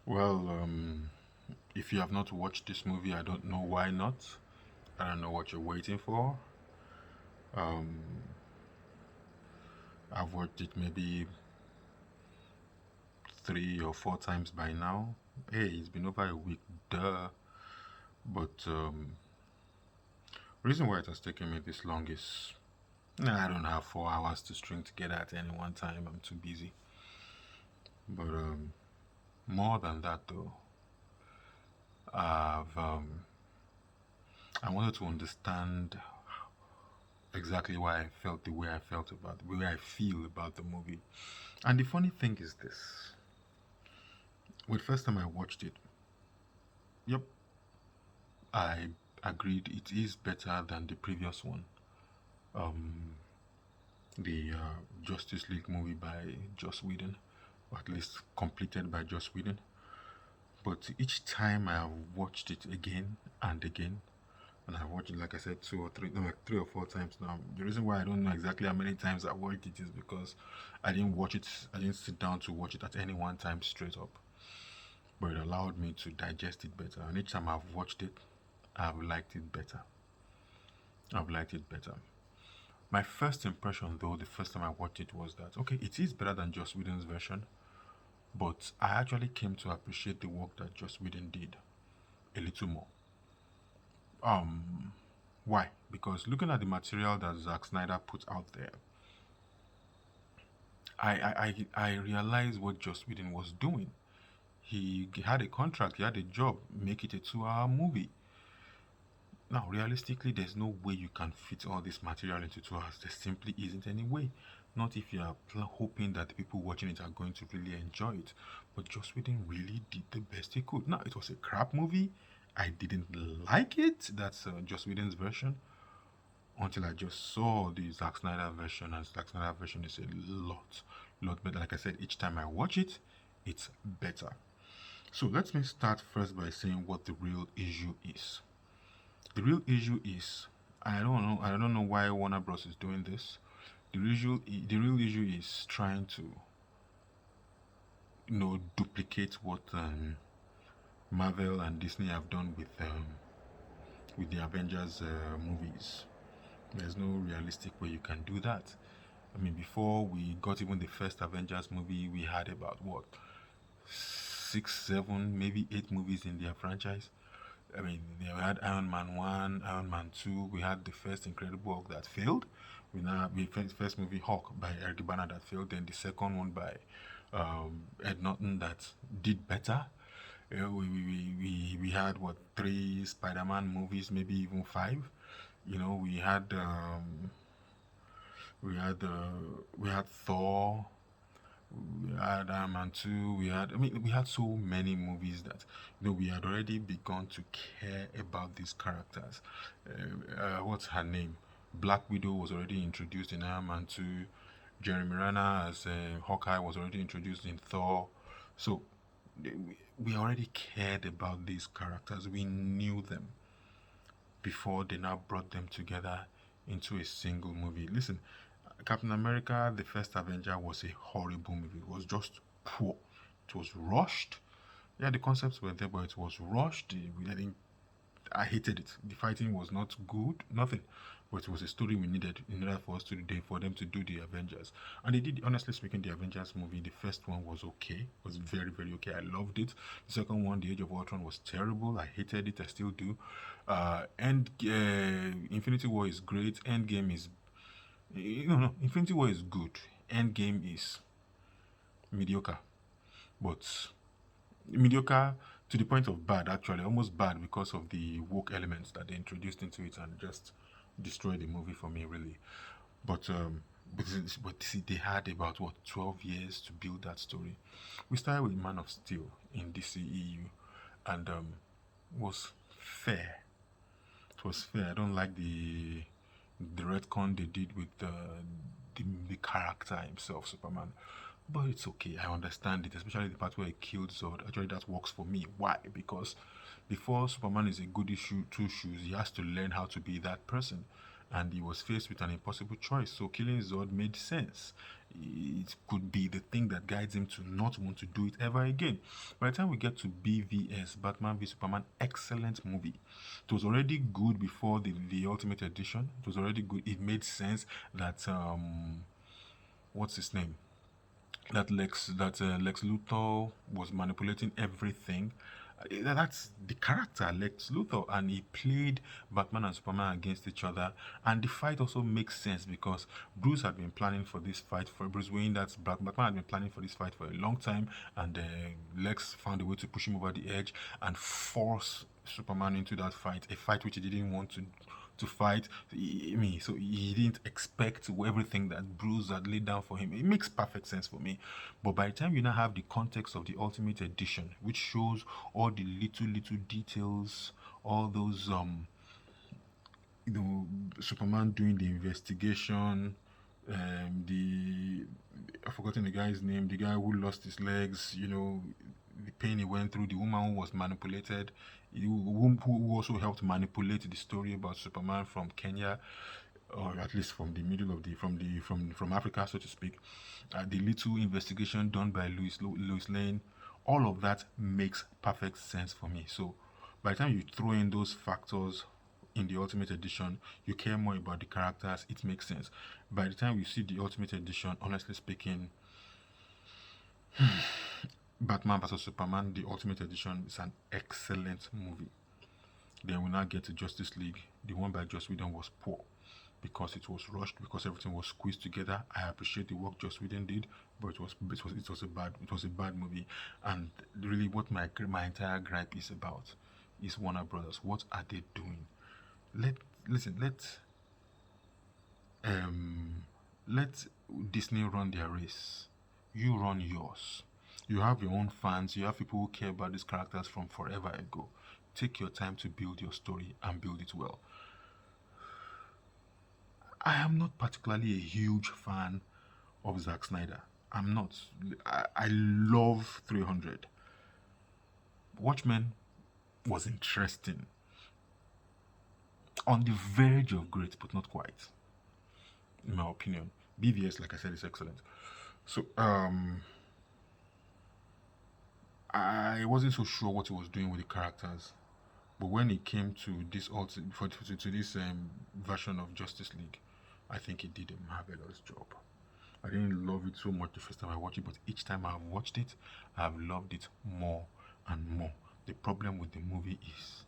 Well, if you have not watched this movie, I don't know why not. I don't know what you're waiting for. Um, I've watched it maybe 3 or 4 times by now. Hey, it's been over a week, duh. But reason why it has taken me this long is I don't have 4 hours to string together at any one time. I'm too busy. But more than that, though, I've I wanted to understand exactly why I felt the way I felt about the way I feel about the movie. And the funny thing is this: with first time I watched it, yep, I agreed it is better than the previous one, um, the Justice League movie by Joss Whedon, or at least completed by Joss Whedon. But each time I have watched it again and again, and I watched it like I said 2 or 3, no, like 3 or 4 times now. The reason why I don't know exactly how many times I watched it is because I didn't watch it. I didn't sit down to watch it at any one time straight up, but it allowed me to digest it better. And each time I've watched it, I've liked it better. I've liked it better. My first impression, though, the first time I watched it was that okay, it is better than Joss Whedon's version, but I actually came to appreciate the work that Joss Whedon did a little more. Um, why? Because looking at the material that Zack Snyder put out there, I realized what Joss Whedon was doing. He had a contract, he had a job, make it a 2 hour movie. Now, realistically, there's no way you can fit all this material into 2 hours. There simply isn't any way. Not if you are hoping that the people watching it are going to really enjoy it. But Joss Whedon really did the best he could. Now, it was a crap movie. I didn't like it. That's Joss Whedon's version. Until I just saw the Zack Snyder version, and Zack Snyder version is a lot better. Like I said, each time I watch it, it's better. So let me start first by saying what the real issue is. The real issue is I don't know why Warner Bros is doing this. The real issue is trying to duplicate what Marvel and Disney have done with the Avengers movies. There's no realistic way you can do that. I mean, before we got even the first Avengers movie, we had about what 6, 7, maybe 8 movies in their franchise. I mean, we had Iron Man 1, Iron Man 2. We had the first Incredible Hulk that failed. We first movie Hulk by Eric Bana that failed. Then the second one by Ed Norton that did better. We had what 3 Spider-Man movies, maybe even 5. We had Thor. We had Iron Man 2. We had so many movies that we had already begun to care about these characters. What's her name? Black Widow was already introduced in Iron Man 2. Jeremy Renner as Hawkeye was already introduced in Thor. So we already cared about these characters. We knew them before they now brought them together into a single movie. Listen, Captain America, the first Avenger, was a horrible movie. It was just poor. It was rushed. Yeah, the concepts were there, but it was rushed. I hated it. The fighting was not good, nothing. But it was a story we needed in order for us to do for them to do the Avengers. And they did, honestly speaking, the Avengers movie. The first one was okay. It was very, very okay. I loved it. The second one, The Age of Ultron, was terrible. I hated it. I still do. Infinity War is great. Endgame is no, Infinity War is good. Endgame is mediocre. But mediocre to the point of bad, actually, almost bad because of the woke elements that they introduced into it and just destroyed the movie for me, really. But see, they had about what 12 years to build that story. We started with Man of Steel in DCEU, and it was fair. It was fair. I don't like the retcon they did with the character himself, Superman. But it's okay. I understand it, especially the part where he killed Zod. Actually, that works for me. Why? Because before Superman is a goody two shoes, he has to learn how to be that person. And he was faced with an impossible choice. So killing Zod made sense. It could be the thing that guides him to not want to do it ever again. By the time we get to BVS, Batman v Superman, excellent movie. It was already good before the Ultimate Edition. It was already good. It made sense that what's his name? Lex Luthor was manipulating everything. That's the character Lex Luthor, and he played Batman and Superman against each other. And the fight also makes sense because Bruce had been planning for this fight for Bruce Wayne. That's Batman had been planning for this fight for a long time, and Lex found a way to push him over the edge and force Superman into that fight, a fight which he didn't want to fight. So he didn't expect everything that Bruce had laid down for him. It makes perfect sense for me. But by the time you now have the context of the Ultimate Edition, which shows all the little details, all those Superman doing the investigation, the I've forgotten the guy's name, the guy who lost his legs, the pain he went through, the woman who was manipulated, who also helped manipulate the story about Superman from Kenya, or at least from the middle of the from Africa, so to speak. The little investigation done by Louis Lane, all of that makes perfect sense for me. So by the time you throw in those factors in the Ultimate Edition, you care more about the characters. It makes sense. By the time you see the Ultimate Edition, honestly speaking, Batman vs Superman, the Ultimate Edition, is an excellent movie. Then we now get to Justice League. The one by Joss Whedon was poor because it was rushed, because everything was squeezed together. I appreciate the work Joss Whedon did, but it was a bad movie. And really, what my entire gripe is about is Warner Brothers. What are they doing? Let listen. Um let Disney run their race. You run yours. You have your own fans. You have people who care about these characters from forever ago. Take your time to build your story and build it well. I am not particularly a huge fan of Zack Snyder. I'm not. I love 300. Watchmen was interesting. On the verge of great, but not quite, in my opinion. BVS, like I said, is excellent. So, I wasn't so sure what he was doing with the characters, but when it came to this to this version of Justice League, I think he did a marvelous job. I didn't love it so much the first time I watched it, but each time I've watched it, I've loved it more and more. The problem with the movie is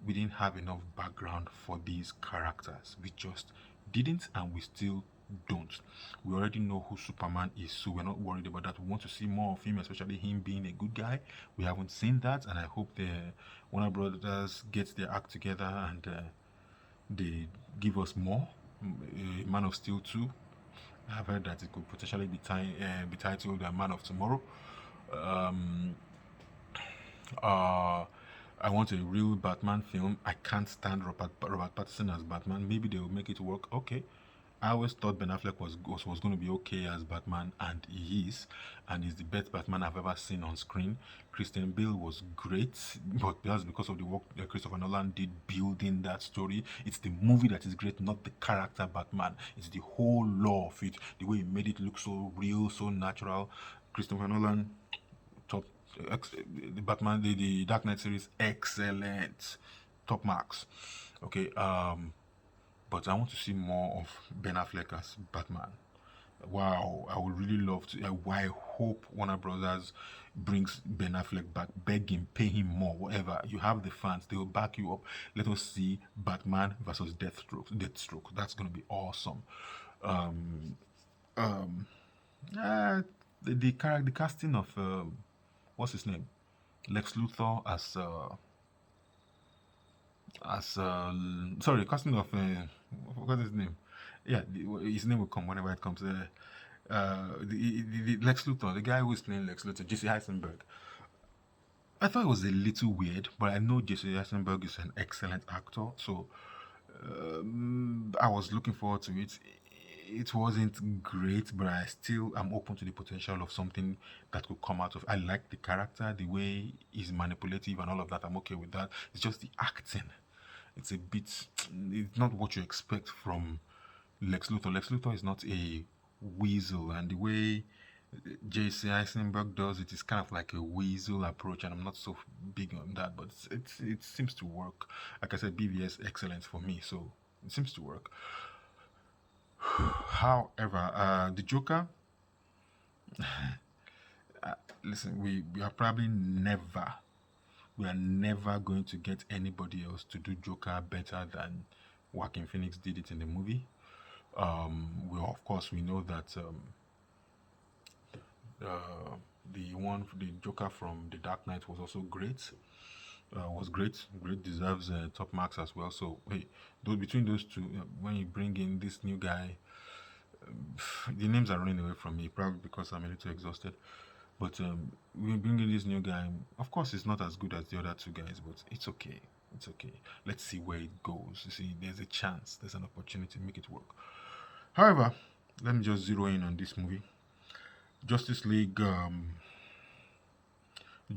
we didn't have enough background for these characters. We just didn't, and we still don't. We already know who Superman is, so we're not worried about that. We want to see more of him, especially him being a good guy. We haven't seen that, and I hope the Warner Brothers gets their act together and they give us more. Man of Steel 2. I've heard that it could potentially be titled Man of Tomorrow. Um, uh, I want a real Batman film. I can't stand Robert Pattinson as Batman. Maybe they will make it work. Okay. I always thought Ben Affleck was going to be okay as Batman, and he is, and he's the best Batman I've ever seen on screen. Christian Bale was great, but that's because of the work that Christopher Nolan did building that story. It's the movie that is great, not the character Batman. It's the whole law of it, the way he made it look so real, so natural. Christopher Nolan, top, the Batman, the Dark Knight series, excellent, top marks. Okay, but I want to see more of Ben Affleck as Batman. Wow, I would really love to. I hope Warner Brothers brings Ben Affleck back, beg him, pay him more, whatever. You have the fans; they will back you up. Let us see Batman versus Deathstroke. Deathstroke. That's gonna be awesome. Um, um, uh, the casting of what's his name, Lex Luthor as sorry, casting of I forgot his name. Yeah, his name will come whenever it comes. The Lex Luthor, the guy who is playing Lex Luthor, Jesse Eisenberg. I thought it was a little weird, but I know Jesse Eisenberg is an excellent actor, so I was looking forward to it. It wasn't great, but I still am open to the potential of something that could come out of. I like the character, the way he's manipulative, and all of that. I'm okay with that. It's just the acting. It's a bit. It's not what you expect from Lex Luthor. Lex Luthor is not a weasel, and the way JC Eisenberg does it is kind of like a weasel approach, and I'm not so big on that, but it seems to work. Like I said, BVS excellence for me, so it seems to work. However, the Joker, uh, listen, we are probably never, we are never going to get anybody else to do Joker better than Joaquin Phoenix did it in the movie. We of course we know that uh, the Joker from The Dark Knight was also great. Was great. Great deserves top marks as well. So hey, between those two, when you bring in this new guy, the names are running away from me, probably because I'm a little exhausted. But we bring in this new guy. Of course, it's not as good as the other two guys, but it's okay. It's okay. Let's see where it goes. You see, there's a chance, there's an opportunity to make it work. However, let me just zero in on this movie. Justice League,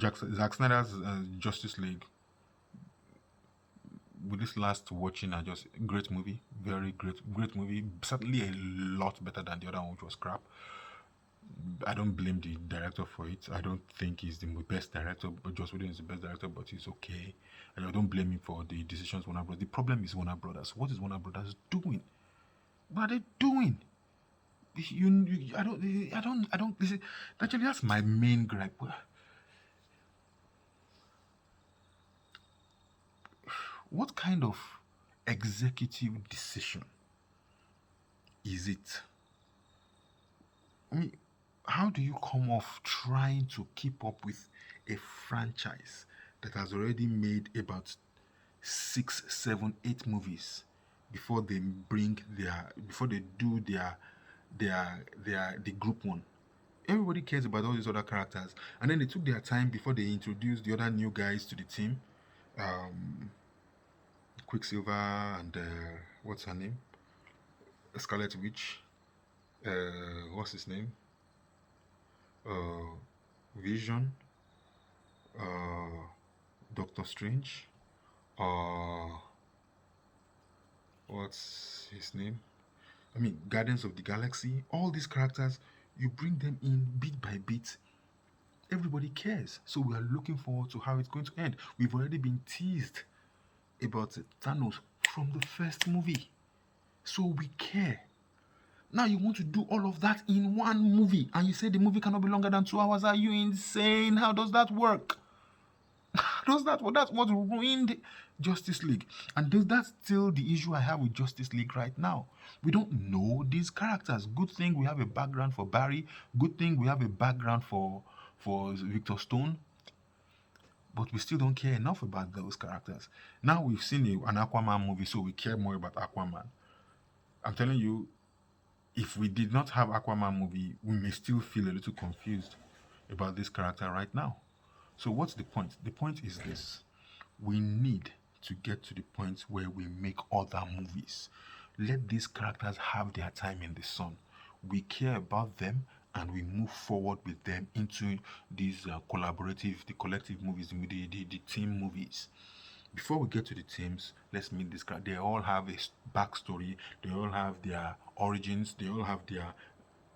Zack Snyder's Justice League. With this last watching, I just great movie, very great movie. Certainly a lot better than the other one, which was crap. I don't blame the director for it. I don't think he's the best director, but Joss Whedon is the best director, but he's okay. And I don't blame him for the decisions Warner Brothers. The problem is Warner Brothers. What is Warner Brothers doing? What are they doing? I don't. Listen, actually, that's my main gripe. What kind of executive decision is it? I mean, how do you come off trying to keep up with a franchise that has already made about 6, 7, 8 movies before they do the group one? Everybody cares about all these other characters, and then they took their time before they introduced the other new guys to the team. Um, Quicksilver and what's her name? Scarlet Witch. What's his name? Uh, Vision. Doctor Strange. What's his name? I mean, Guardians of the Galaxy. All these characters, you bring them in bit by bit. Everybody cares. So we are looking forward to how it's going to end. We've already been teased about Thanos from the first movie. So we care. Now you want to do all of that in one movie and you say the movie cannot be longer than 2 hours. Are you insane? How does that work? That's what ruined Justice League. And that's still the issue I have with Justice League right now. We don't know these characters. Good thing we have a background for Barry. Good thing we have a background for Victor Stone. But we still don't care enough about those characters. Now we've seen an Aquaman movie, so we care more about Aquaman. I'm telling you, if we did not have Aquaman movie, we may still feel a little confused about this character right now. So what's the point? The point is this. We need to get to the point where we make other movies. Let these characters have their time in the sun. We care about them and we move forward with them into these the collective movies, the team movies. Before we get to the teams, let's meet this character. They all have a backstory. They all have their origins. They all have their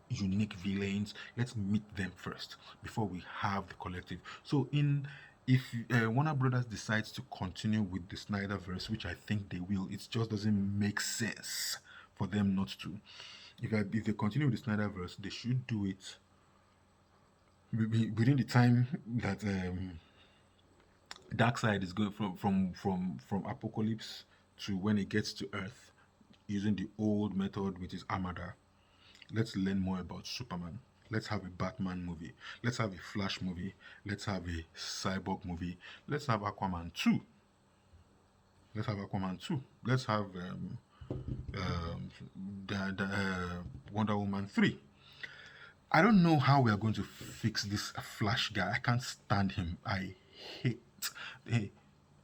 unique villains. Let's meet them first before we have the collective. So if Warner Brothers decides to continue with the Snyderverse, which I think they will, it just doesn't make sense for them not to. If they continue with the Snyderverse, they should do it within the time that Darkseid is going from Apocalypse to when it gets to Earth, using the old method, which is Armada. Let's learn more about Superman. Let's have a Batman movie. Let's have a Flash movie. Let's have a Cyborg movie. Let's have Aquaman 2. Let's have Aquaman 2. Let's have Wonder Woman 3. I don't know how we are going to fix this Flash guy. I can't stand him. I hate. Hey,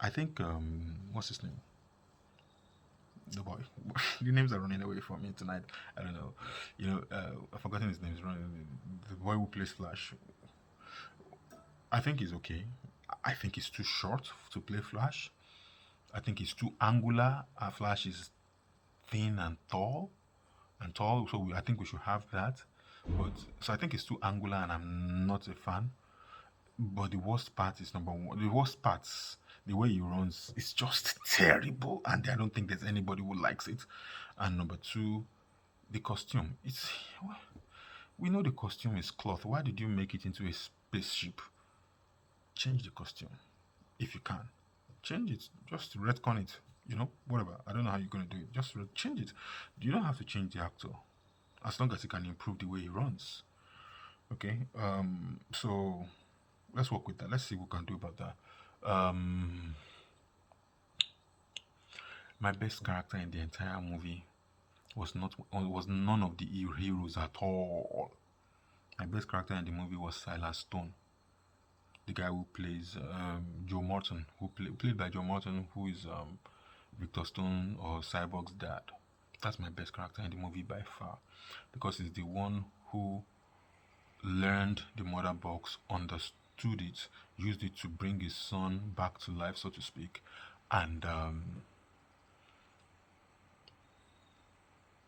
I think what's his name? The boy. The names are running away from me tonight. I don't know. I've forgotten his name. The boy who plays Flash. I think he's okay. I think he's too short to play Flash. I think he's too angular. Flash is thin and tall. and tall. So I think we should have that. But so I think it's too angular, and I'm not a fan. But the worst part is number one. The worst parts, the way he runs, is just terrible, and I don't think there's anybody who likes it. And number two, the costume. It's we know the costume is cloth. Why did you make it into a spaceship? Change the costume if you can. Change it. Just retcon it. Whatever. I don't know how you're gonna do it. Just change it. You don't have to change the actor as long as he can improve the way he runs. Okay. So let's work with that. Let's see what we can do about that. My best character in the entire movie was none of the heroes at all. My best character in the movie was Silas Stone, the guy who plays Joe Morton, played by Joe Morton, who is Victor Stone or Cyborg's dad. That's my best character in the movie by far, because he's the one who learned the mother box, understood it, used it to bring his son back to life, so to speak, and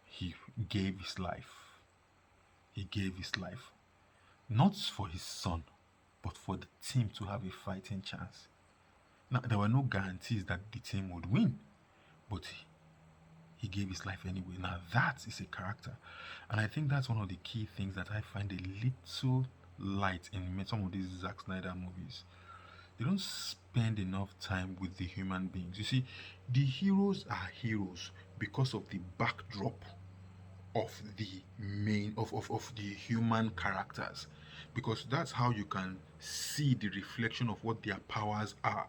he gave his life. He gave his life, not for his son, but for the team to have a fighting chance. Now, there were no guarantees that the team would win, but he gave his life anyway. Now, that is a character. And I think that's one of the key things that I find a little light in some of these Zack Snyder movies. They don't spend enough time with the human beings. You see, the heroes are heroes because of the backdrop of the of the human characters, because that's how you can see the reflection of what their powers are.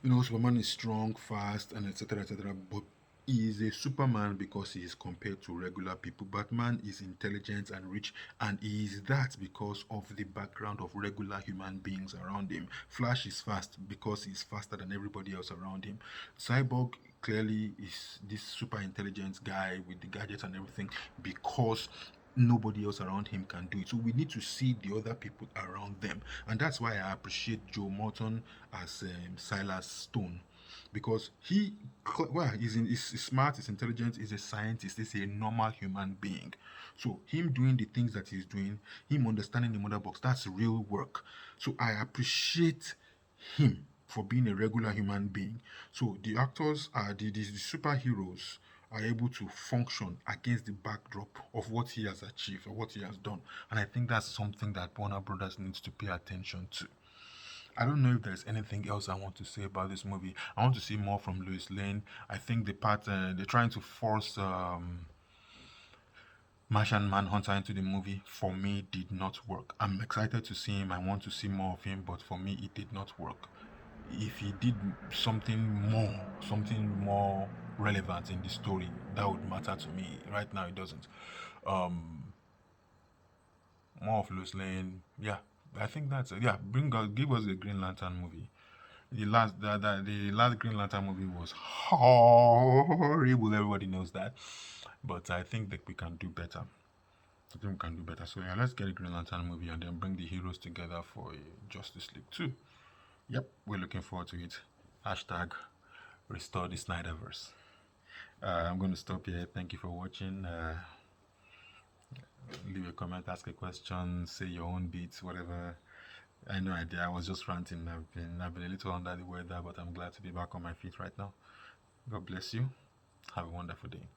Superman is strong, fast, and etc., etc., but he is a Superman because he is compared to regular people. Batman is intelligent and rich, and he is that because of the background of regular human beings around him. Flash is fast because he's faster than everybody else around him. Cyborg clearly is this super intelligent guy with the gadgets and everything because nobody else around him can do it. So we need to see the other people around them, and that's why I appreciate Joe Morton as Silas Stone, because he's smart, he's intelligent, he's a scientist, he's a normal human being. So him doing the things that he's doing, him understanding the mother box, that's real work. So I appreciate him for being a regular human being. So the actors are the superheroes are able to function against the backdrop of what he has achieved or what he has done. And I think that's something that Warner Brothers needs to pay attention to. I don't know if there's anything else I want to say about this movie. I want to see more from Lois Lane. I think the part they're trying to force Martian Manhunter into the movie, for me, did not work. I'm excited to see him. I want to see more of him, but for me, it did not work. If he did something more relevant in the story, that would matter to me. Right now, it doesn't. Um, More of Lois Lane. Yeah, I think that's it. Yeah, give us a Green Lantern movie. The last Green Lantern movie was horrible. Everybody knows that, but I think that we can do better. I think we can do better. So yeah, let's get a Green Lantern movie and then bring the heroes together for a Justice League 2. Yep, we're looking forward to it. Hashtag restore the Snyderverse. I'm going to stop here. Thank you for watching. Leave a comment, ask a question, say your own beats, whatever. I had no idea. I was just ranting. I've been a little under the weather, but I'm glad to be back on my feet right now. God bless you. Have a wonderful day.